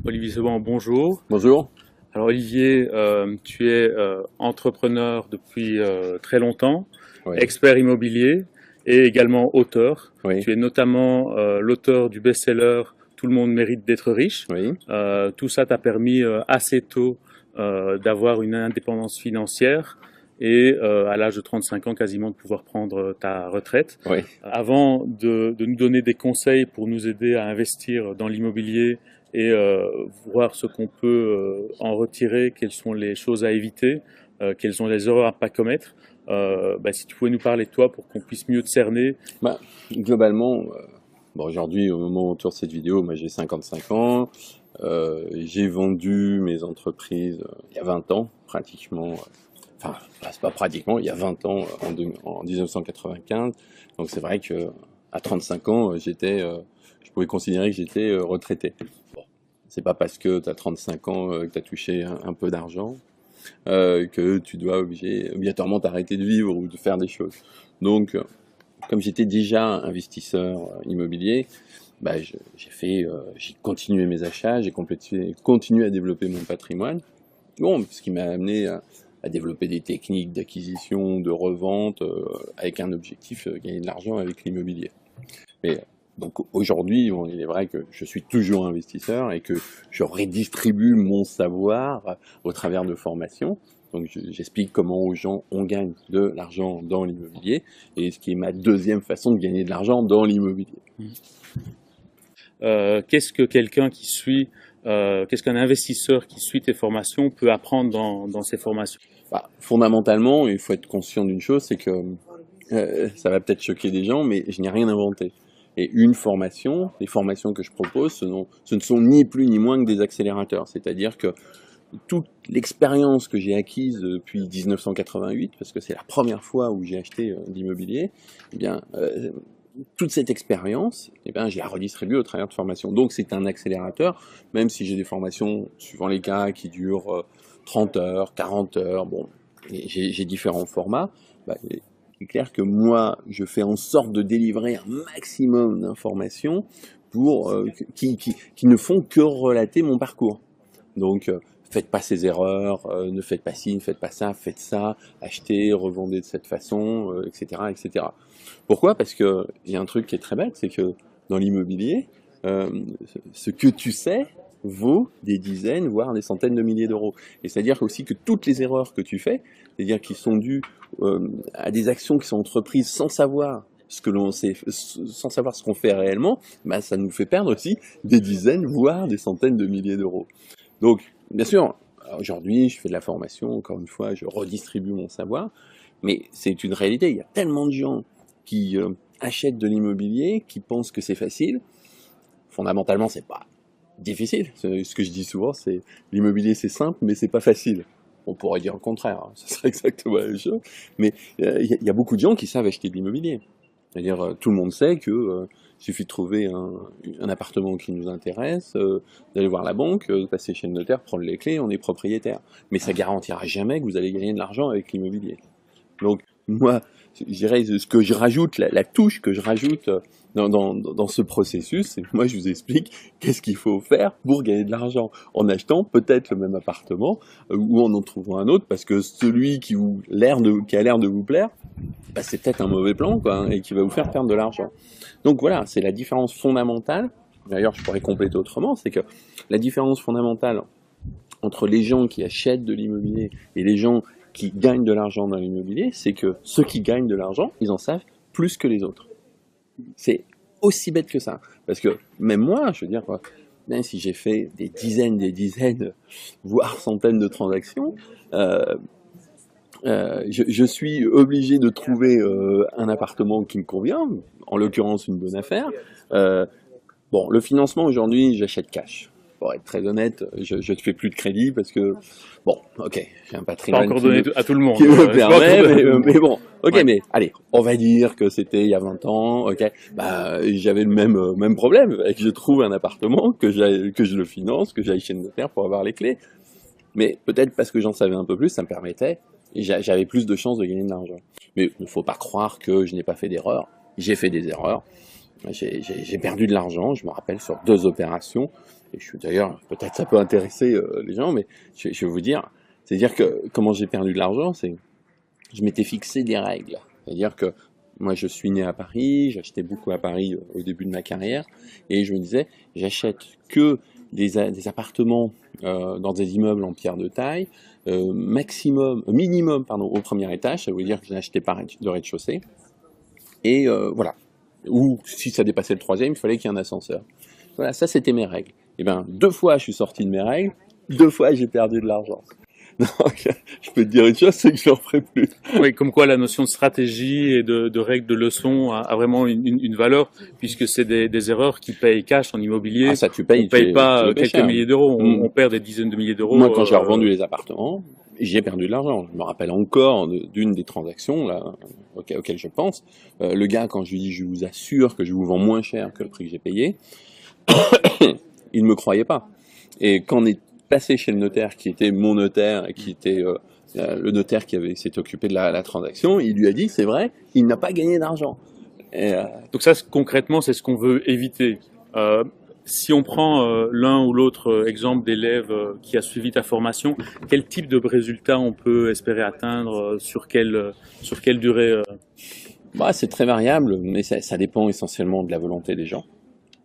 Olivier Seban, bonjour. Bonjour. Alors Olivier, tu es entrepreneur depuis très longtemps, Oui, expert immobilier et également auteur. oui, Tu es notamment l'auteur du best-seller Tout le monde mérite d'être riche. oui, Tout ça t'a permis assez tôt d'avoir une indépendance financière et à l'âge de 35 ans quasiment de pouvoir prendre ta retraite. oui. Avant de nous donner des conseils pour nous aider à investir dans l'immobilier et voir ce qu'on peut en retirer, quelles sont les choses à éviter, quelles sont les erreurs à ne pas commettre, si tu pouvais nous parler de toi pour qu'on puisse mieux te cerner. Bah, globalement, bon, aujourd'hui, au moment où on tourne cette vidéo, moi j'ai 55 ans. J'ai vendu mes entreprises il y a 20 ans, pratiquement. Enfin, c'est pas pratiquement, il y a 20 ans, en 1995. Donc c'est vrai que à 35 ans, je pouvais considérer que j'étais retraité. Bon, c'est pas parce que tu as 35 ans que tu as touché un peu d'argent que tu dois obligatoirement t'arrêter de vivre ou de faire des choses. Donc, comme j'étais déjà investisseur immobilier, j'ai continué mes achats, j'ai continué à développer mon patrimoine. Bon, ce qui m'a amené à développer des techniques d'acquisition, de revente, avec un objectif, gagner de l'argent avec l'immobilier. Mais donc aujourd'hui, bon, il est vrai que je suis toujours investisseur et que je redistribue mon savoir au travers de formations. Donc j'explique comment aux gens on gagne de l'argent dans l'immobilier et ce qui est ma deuxième façon de gagner de l'argent dans l'immobilier. Qu'est-ce que qu'est-ce qu'un investisseur qui suit tes formations peut apprendre dans ces formations? Bah, fondamentalement, il faut être conscient d'une chose, c'est que ça va peut-être choquer des gens, mais je n'ai rien inventé. Et une formation, les formations que je propose, ce ne sont ni plus ni moins que des accélérateurs. C'est-à-dire que toute l'expérience que j'ai acquise depuis 1988, parce que c'est la première fois où j'ai acheté de l'immobilier, eh bien, toute cette expérience, eh bien, je la redistribue au travers de formations. Donc c'est un accélérateur, même si j'ai des formations, suivant les cas, qui durent 30 heures, 40 heures, bon, j'ai différents formats. Bah, c'est clair que moi, je fais en sorte de délivrer un maximum d'informations pour qui ne font que relater mon parcours. Donc, faites pas ces erreurs, ne faites pas ci, ne faites pas ça, faites ça, achetez, revendez de cette façon, etc., etc. Pourquoi? Parce que il y a un truc qui est très bête, c'est que dans l'immobilier, euh, ce que tu sais vaut des dizaines, voire des centaines de milliers d'euros. Et c'est-à-dire aussi que toutes les erreurs que tu fais, c'est-à-dire qui sont dues à des actions qui sont entreprises sans savoir ce que l'on sait, sans savoir ce qu'on fait réellement, bah, ça nous fait perdre aussi des dizaines, voire des centaines de milliers d'euros. Donc, bien sûr, aujourd'hui, je fais de la formation, encore une fois, je redistribue mon savoir, mais c'est une réalité. Il y a tellement de gens qui achètent de l'immobilier, qui pensent que c'est facile. Fondamentalement, c'est pas difficile. Ce que je dis souvent, c'est l'immobilier, c'est simple, mais c'est pas facile. On pourrait dire le contraire, hein. Ce serait exactement la même chose. Mais il y a beaucoup de gens qui savent acheter de l'immobilier. C'est-à-dire, tout le monde sait que il suffit de trouver un appartement qui nous intéresse, d'aller voir la banque, de passer chez le notaire, prendre les clés, on est propriétaire. Mais ça garantira jamais que vous allez gagner de l'argent avec l'immobilier. Donc, moi, je dirais, ce que je rajoute, la touche que je rajoute dans ce processus, c'est que moi, je vous explique qu'est-ce qu'il faut faire pour gagner de l'argent en achetant peut-être le même appartement ou en trouvant un autre, parce que celui qui a l'air de vous plaire, bah, c'est peut-être un mauvais plan, quoi, hein, et qui va vous faire perdre de l'argent. Donc voilà, c'est la différence fondamentale. D'ailleurs, je pourrais compléter autrement, c'est que la différence fondamentale entre les gens qui achètent de l'immobilier et les gens qui gagnent de l'argent dans l'immobilier, c'est que ceux qui gagnent de l'argent, ils en savent plus que les autres. C'est aussi bête que ça. Parce que même moi, je veux dire, quoi, même si j'ai fait des dizaines, voire centaines de transactions, je suis obligé de trouver un appartement qui me convient, en l'occurrence une bonne affaire. Bon, le financement aujourd'hui, j'achète cash. Pour être très honnête, je ne fais plus de crédit parce que, bon, ok, j'ai un Pas patrimoine encore donné à tout le monde. qui me permet, Pas mais bon, ok, Ouais. mais allez, on va dire que c'était il y a 20 ans, ok, bah, j'avais le même problème, et que je trouve un appartement, que je le finance, que j'aille chez le notaire pour avoir les clés. Mais peut-être parce que j'en savais un peu plus, ça me permettait, et j'avais plus de chances de gagner de l'argent. Mais il ne faut pas croire que je n'ai pas fait d'erreurs. J'ai fait des erreurs. J'ai perdu de l'argent, je me rappelle, sur 2 opérations. et d'ailleurs, peut-être ça peut intéresser les gens, mais je vais vous dire, c'est-à-dire que comment j'ai perdu de l'argent, c'est je m'étais fixé des règles. C'est-à-dire que moi, je suis né à Paris, j'achetais beaucoup à Paris au début de ma carrière, et je me disais, j'achète que des appartements dans des immeubles en pierre de taille, minimum, pardon, au premier étage, ça veut dire que je n'achetais pas de rez-de-chaussée, et voilà. Ou si ça dépassait le troisième, il fallait qu'il y ait un ascenseur. Voilà, ça c'était mes règles. Et bien, 2 fois je suis sorti de mes règles, 2 fois j'ai perdu de l'argent. Donc, je peux te dire une chose, c'est que je n'en ferai plus. Oui, comme quoi la notion de stratégie et de règles de leçon a vraiment une valeur, puisque c'est des erreurs qui payent cash en immobilier. Ah, ça tu payes, on paye pas le payes quelques cher. milliers d'euros, on perd des dizaines de milliers d'euros. Moi, quand j'ai revendu les appartements, j'ai perdu de l'argent. Je me rappelle encore d'une des transactions là, auxquelles je pense. Le gars, quand je lui dis, je vous assure que je vous vends moins cher que le prix que j'ai payé, il ne me croyait pas. Et quand on est passé chez le notaire, qui était mon notaire, et qui était le notaire qui s'était occupé de la transaction, il lui a dit, c'est vrai, il n'a pas gagné d'argent. Donc ça, concrètement, c'est ce qu'on veut éviter. Si on prend l'un ou l'autre exemple d'élève qui a suivi ta formation, quel type de résultat on peut espérer atteindre, sur quelle durée Bah, c'est très variable, mais ça dépend essentiellement de la volonté des gens.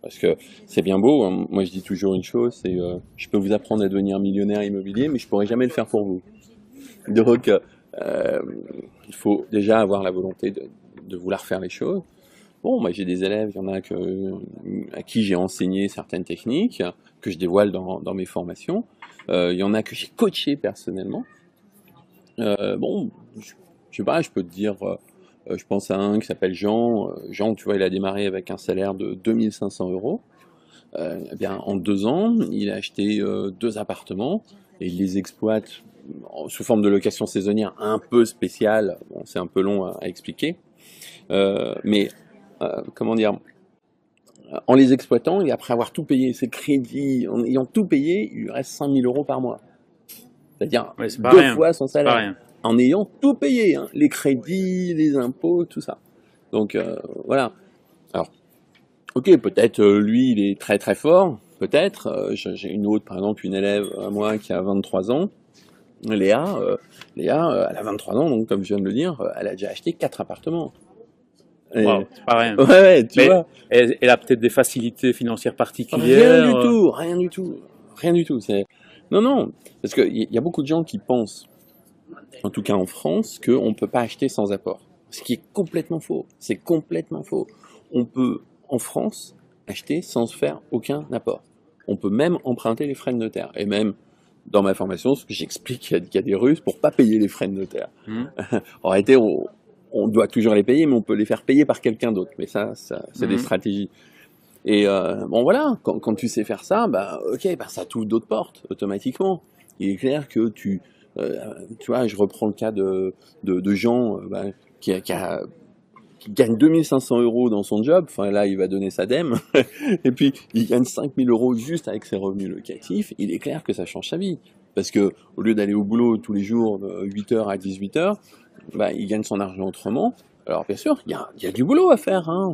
Parce que c'est bien beau, hein. Moi je dis toujours une chose, c'est je peux vous apprendre à devenir millionnaire immobilier, mais je pourrai jamais le faire pour vous. Donc il faut déjà avoir la volonté de vouloir faire les choses. Bon, moi j'ai des élèves, il y en a à qui j'ai enseigné certaines techniques, que je dévoile dans mes formations. Il y en a que j'ai coaché personnellement. Bon, je sais pas, je peux te dire, je pense à un qui s'appelle Jean. Jean, tu vois, il a démarré avec un salaire de 2500 euros. Eh bien, en 2 ans, il a acheté 2 appartements et il les exploite sous forme de location saisonnière un peu spéciale. Bon, c'est un peu long à expliquer. Mais comment dire, en les exploitant et après avoir tout payé, ses crédits, en ayant tout payé, il lui reste 5000 euros par mois. C'est-à-dire Ouais, 2 fois son salaire. Pas rien. En ayant tout payé, hein, les crédits, les impôts, tout ça. Donc voilà. Alors, ok, peut-être lui, il est très très fort, peut-être. J'ai une autre, par exemple, une élève à moi qui a 23 ans, Léa, elle a 23 ans, donc comme je viens de le dire, elle a déjà acheté 4 appartements. Wow, c'est pas rien. Ouais, tu vois. Elle a peut-être des facilités financières particulières. Rien du tout, rien du tout, rien du tout. Non, parce qu'il y a beaucoup de gens qui pensent, en tout cas en France, qu'on ne peut pas acheter sans apport. Ce qui est complètement faux. C'est complètement faux. On peut, en France, acheter sans faire aucun apport. On peut même emprunter les frais de notaire. Et même, dans ma formation, ce que j'explique, qu'il y a des ruses pour pas payer les frais de notaire. En réalité, on doit toujours les payer, mais on peut les faire payer par quelqu'un d'autre. Mais ça c'est des stratégies. Et bon voilà, quand tu sais faire ça, bah ok, bah ça t'ouvre d'autres portes automatiquement. Il est clair que tu vois, je reprends le cas de Jean qui gagne 2500 euros dans son job, enfin là il va donner sa dème, et puis il gagne 5000 euros juste avec ses revenus locatifs. Il est clair que ça change sa vie. Parce que au lieu d'aller au boulot tous les jours de 8h à 18h, bah, il gagne son argent autrement. Alors bien sûr, il y a du boulot à faire, hein.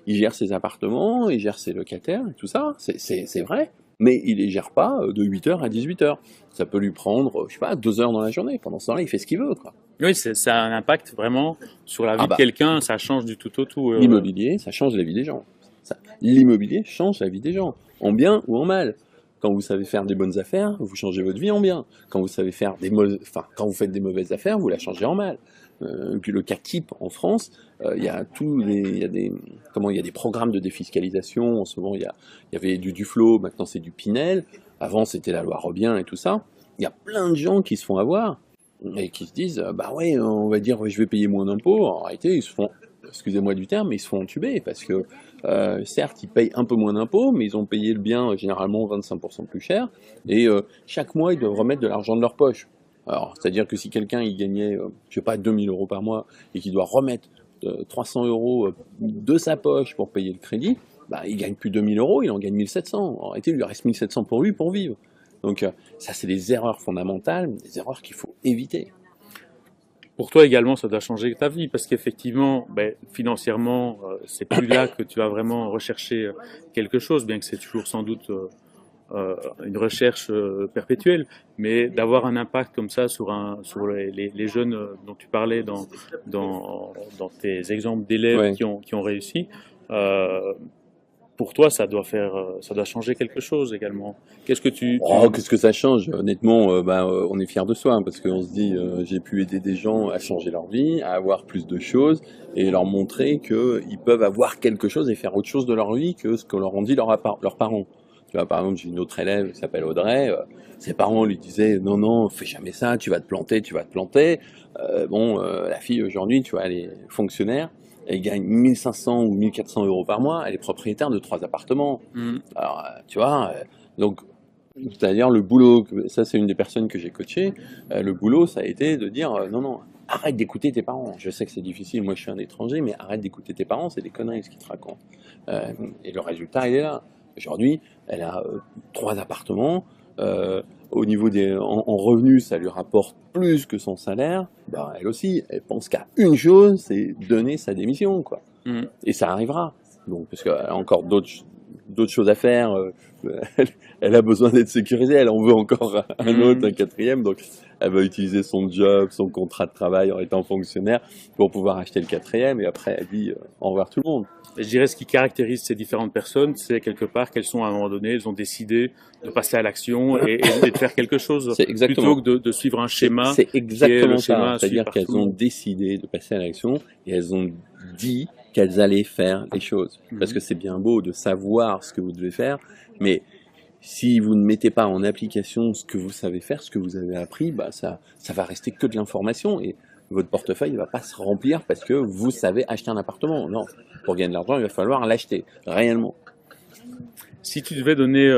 Il gère ses appartements, il gère ses locataires, et tout ça, c'est vrai. Mais il les gère pas de 8h à 18h. Ça peut lui prendre, je sais pas, 2 heures dans la journée. Pendant ce temps-là, il fait ce qu'il veut, quoi. Oui, ça a un impact vraiment sur la vie de quelqu'un, ça change du tout au tout. L'immobilier, ça change la vie des gens. L'immobilier change la vie des gens, en bien ou en mal. Quand vous savez faire des bonnes affaires, vous changez votre vie en bien. Quand vous savez faire quand vous faites des mauvaises affaires, vous la changez en mal. Et puis le cas type en France, il y a des programmes de défiscalisation. En ce moment, il y avait du Duflot, maintenant c'est du Pinel. Avant, c'était la loi Robien et tout ça. Il y a plein de gens qui se font avoir et qui se disent, bah ouais, on va dire, je vais payer moins d'impôts. En réalité, ils se font, excusez-moi du terme, mais ils se font entuber parce que certes, ils payent un peu moins d'impôts, mais ils ont payé le bien généralement 25% plus cher, et chaque mois, ils doivent remettre de l'argent de leur poche. Alors, c'est-à-dire que si quelqu'un, il gagnait, je sais pas, 2000 euros par mois, et qu'il doit remettre 300 euros de sa poche pour payer le crédit, bah, il gagne plus 2000 euros, il en gagne 1700. En réalité, il lui reste 1700 pour lui, pour vivre. Donc, ça, c'est des erreurs fondamentales, des erreurs qu'il faut éviter. Pour toi également, ça doit changer ta vie, parce qu'effectivement, financièrement, c'est plus là que tu vas vraiment rechercher quelque chose, bien que c'est toujours sans doute une recherche perpétuelle, mais d'avoir un impact comme ça sur les jeunes dont tu parlais dans tes exemples d'élèves Ouais. qui ont réussi. Pour toi, ça doit changer quelque chose également. Qu'est-ce que Oh, qu'est-ce que ça change? Honnêtement, on est fier de soi, hein, parce qu'on se dit, j'ai pu aider des gens à changer leur vie, à avoir plus de choses, et leur montrer qu'ils peuvent avoir quelque chose et faire autre chose de leur vie que ce que leur ont dit leurs parents. Tu vois, par exemple, j'ai une autre élève qui s'appelle Audrey, ses parents lui disaient, non, non, fais jamais ça, tu vas te planter, tu vas te planter. La fille aujourd'hui, tu vois, elle est fonctionnaire, elle gagne 1500 ou 1400 euros par mois, elle est propriétaire de 3 appartements. Mm. Alors, tu vois, donc, c'est-à-dire le boulot, ça c'est une des personnes que j'ai coachées, le boulot ça a été de dire non, non, arrête d'écouter tes parents. Je sais que c'est difficile, moi je suis un étranger, mais arrête d'écouter tes parents, c'est des conneries ce qu'ils te racontent. Et le résultat il est là. Aujourd'hui, elle a 3 appartements, au niveau en revenus ça lui rapporte plus que son salaire, bah, elle aussi, elle pense qu'à une chose, c'est donner sa démission, quoi. Mm. Et ça arrivera. Donc, parce qu'elle a encore d'autres choses à faire. Elle a besoin d'être sécurisée. Elle en veut encore un autre, un quatrième. Donc, elle va utiliser son job, son contrat de travail en étant fonctionnaire pour pouvoir acheter le quatrième. Et après, elle dit au revoir tout le monde. Et je dirais ce qui caractérise ces différentes personnes, c'est quelque part qu'elles sont à un moment donné, elles ont décidé de passer à l'action et de faire quelque chose C'est exactement. plutôt que de suivre un schéma. C'est exactement ça. schéma C'est-à-dire suivi par qu'elles tout le ont monde. décidé de passer à l'action et elles ont dit qu'elles allaient faire les choses. Parce que c'est bien beau de savoir ce que vous devez faire, mais si vous ne mettez pas en application ce que vous savez faire, ce que vous avez appris, bah ça va rester que de l'information et votre portefeuille ne va pas se remplir parce que vous savez acheter un appartement. Non, pour gagner de l'argent, il va falloir l'acheter réellement. Si tu devais donner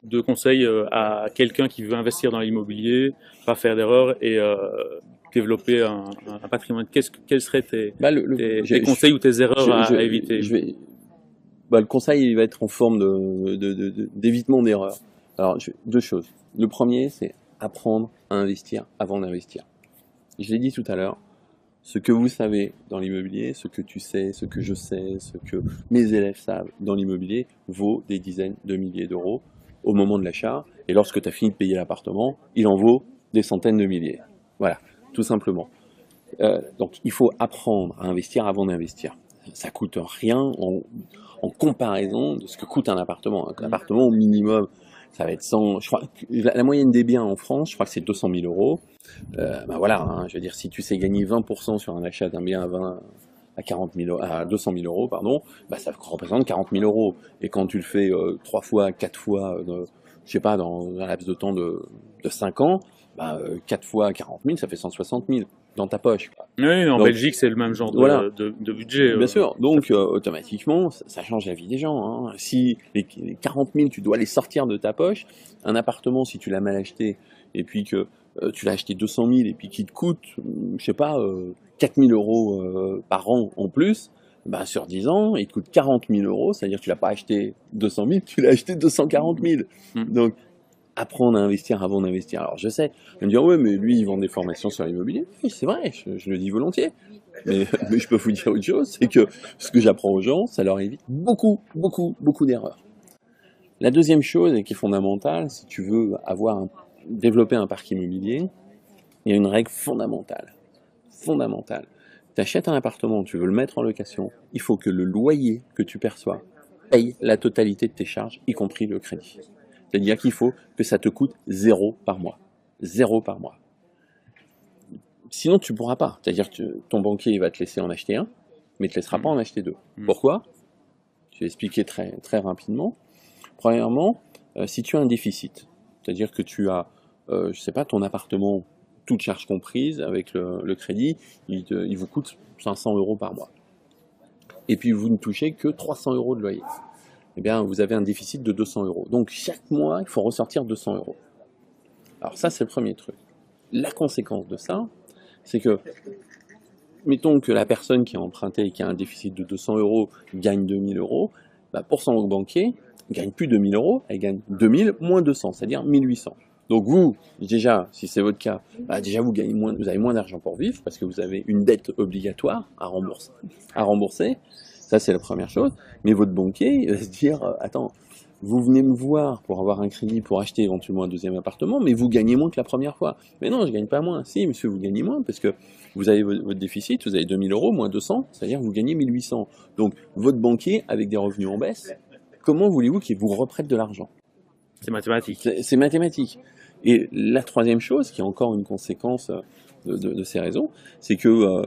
2 conseils à quelqu'un qui veut investir dans l'immobilier, pas faire d'erreur et développer un patrimoine, quels seraient tes conseils ou tes erreurs à éviter? Le conseil il va être en forme d'évitement d'erreur. Alors, 2 choses. Le premier, c'est apprendre à investir avant d'investir. Je l'ai dit tout à l'heure, ce que vous savez dans l'immobilier, ce que tu sais, ce que je sais, ce que mes élèves savent dans l'immobilier, vaut des dizaines de milliers d'euros au moment de l'achat. Et lorsque tu as fini de payer l'appartement, il en vaut des centaines de milliers. Voilà, tout simplement. Donc, il faut apprendre à investir avant d'investir. Ça coûte rien en comparaison de ce que coûte un appartement. Un appartement au minimum, ça va être 100. Je crois que la moyenne des biens en France, je crois que c'est 200 000 euros. Voilà, hein, je veux dire, si tu sais gagner 20% sur un achat d'un bien à 40 000, à 200 000 euros, pardon, bah ça représente 40 000 euros. Et quand tu le fais 3 fois, 4 fois, je sais pas, dans un laps de temps de 5 ans, 4 fois 40 000, ça fait 160 000 dans ta poche. Oui, en Belgique, c'est le même genre de budget. Bien sûr, donc automatiquement, ça change la vie des gens. Hein. Si les 40 000, tu dois les sortir de ta poche, un appartement, si tu l'as mal acheté, et puis que tu l'as acheté 200 000, et puis qu'il te coûte, je sais pas, 4 000 euros par an en plus, sur 10 ans, il te coûte 40 000 euros, c'est-à-dire que tu l'as pas acheté 200 000, tu l'as acheté 240 000. Donc, apprendre à investir avant d'investir. Alors je sais, on va me dire ouais mais lui il vend des formations sur l'immobilier. Oui c'est vrai, je le dis volontiers. Mais je peux vous dire autre chose, c'est que ce que j'apprends aux gens, ça leur évite beaucoup d'erreurs. La deuxième chose et qui est fondamentale, si tu veux développer un parc immobilier, il y a une règle fondamentale. Tu achètes un appartement, tu veux le mettre en location, il faut que le loyer que tu perçois paye la totalité de tes charges, y compris le crédit. C'est-à-dire qu'il faut que ça te coûte 0 par mois. 0 par mois. Sinon, tu ne pourras pas. C'est-à-dire que ton banquier va te laisser en acheter un, mais il ne te laissera pas en acheter 2. Pourquoi? Je vais expliquer très, très rapidement. Premièrement, si tu as un déficit, c'est-à-dire que tu as, je sais pas, ton appartement, toute charge comprise, avec le crédit, il vous coûte 500 euros par mois. Et puis vous ne touchez que 300 euros de loyer. Eh bien, vous avez un déficit de 200 euros. Donc, chaque mois, il faut ressortir 200 euros. Alors ça, c'est le premier truc. La conséquence de ça, c'est que, mettons que la personne qui a emprunté et qui a un déficit de 200 euros gagne 2000 euros, pour son banquier, elle gagne plus de 2000 euros, elle gagne 2000 moins 200, c'est-à-dire 1800. Donc vous, déjà, si c'est votre cas, déjà vous avez moins d'argent pour vivre parce que vous avez une dette obligatoire à rembourser. Ça, c'est la première chose. Mais votre banquier va se dire, attends, vous venez me voir pour avoir un crédit pour acheter éventuellement un deuxième appartement, mais vous gagnez moins que la première fois. Mais non, je gagne pas moins. Si, monsieur, vous gagnez moins parce que vous avez votre déficit, vous avez 2000 euros moins 200, c'est-à-dire que vous gagnez 1800. Donc, votre banquier, avec des revenus en baisse, comment voulez-vous qu'il vous reprête de l'argent? C'est mathématique. C'est mathématique. Et la troisième chose, qui est encore une conséquence de ces raisons, c'est que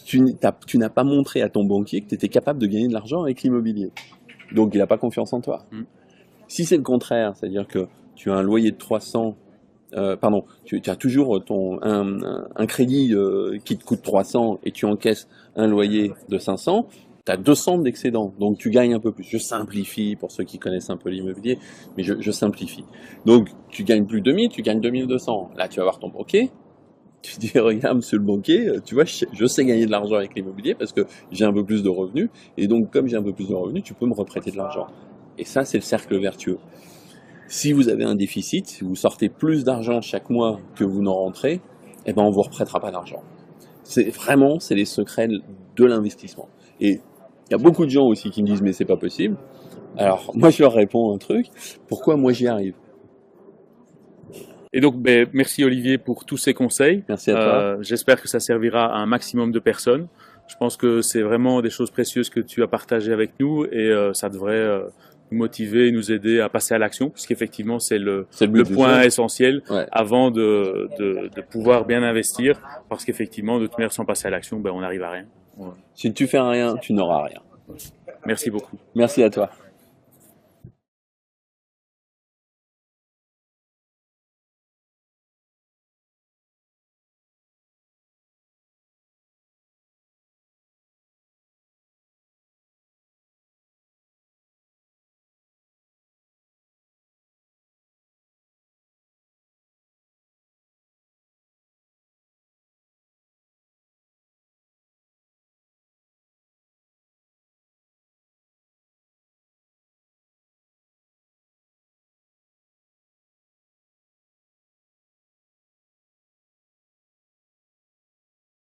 tu n'as pas montré à ton banquier que tu étais capable de gagner de l'argent avec l'immobilier. Donc il n'a pas confiance en toi. Si c'est le contraire, c'est-à-dire que tu as un loyer de 300, tu as toujours un crédit qui te coûte 300 et tu encaisses un loyer de 500, tu as 200 d'excédent, donc tu gagnes un peu plus. Je simplifie pour ceux qui connaissent un peu l'immobilier, mais je simplifie. Donc tu gagnes plus 2000, tu gagnes 2200. Là tu vas voir ton banquier, tu dis regarde monsieur le banquier, tu vois je sais gagner de l'argent avec l'immobilier parce que j'ai un peu plus de revenus, et donc comme j'ai un peu plus de revenus, tu peux me reprêter de l'argent. Et ça c'est le cercle vertueux. Si vous avez un déficit, si vous sortez plus d'argent chaque mois que vous n'en rentrez, eh ben on vous reprêtera pas d'argent. C'est les secrets de l'investissement. Et il y a beaucoup de gens aussi qui me disent mais c'est pas possible. Alors moi je leur réponds un truc, pourquoi moi j'y arrive? Et donc, merci Olivier pour tous ces conseils. Merci à toi. J'espère que ça servira à un maximum de personnes. Je pense que c'est vraiment des choses précieuses que tu as partagées avec nous et ça devrait nous motiver, nous aider à passer à l'action, parce qu'effectivement c'est le point essentiel avant de pouvoir bien investir, parce qu'effectivement de toute manière sans passer à l'action, on n'arrive à rien. Si tu fais rien, tu n'auras rien. Merci beaucoup. Merci à toi.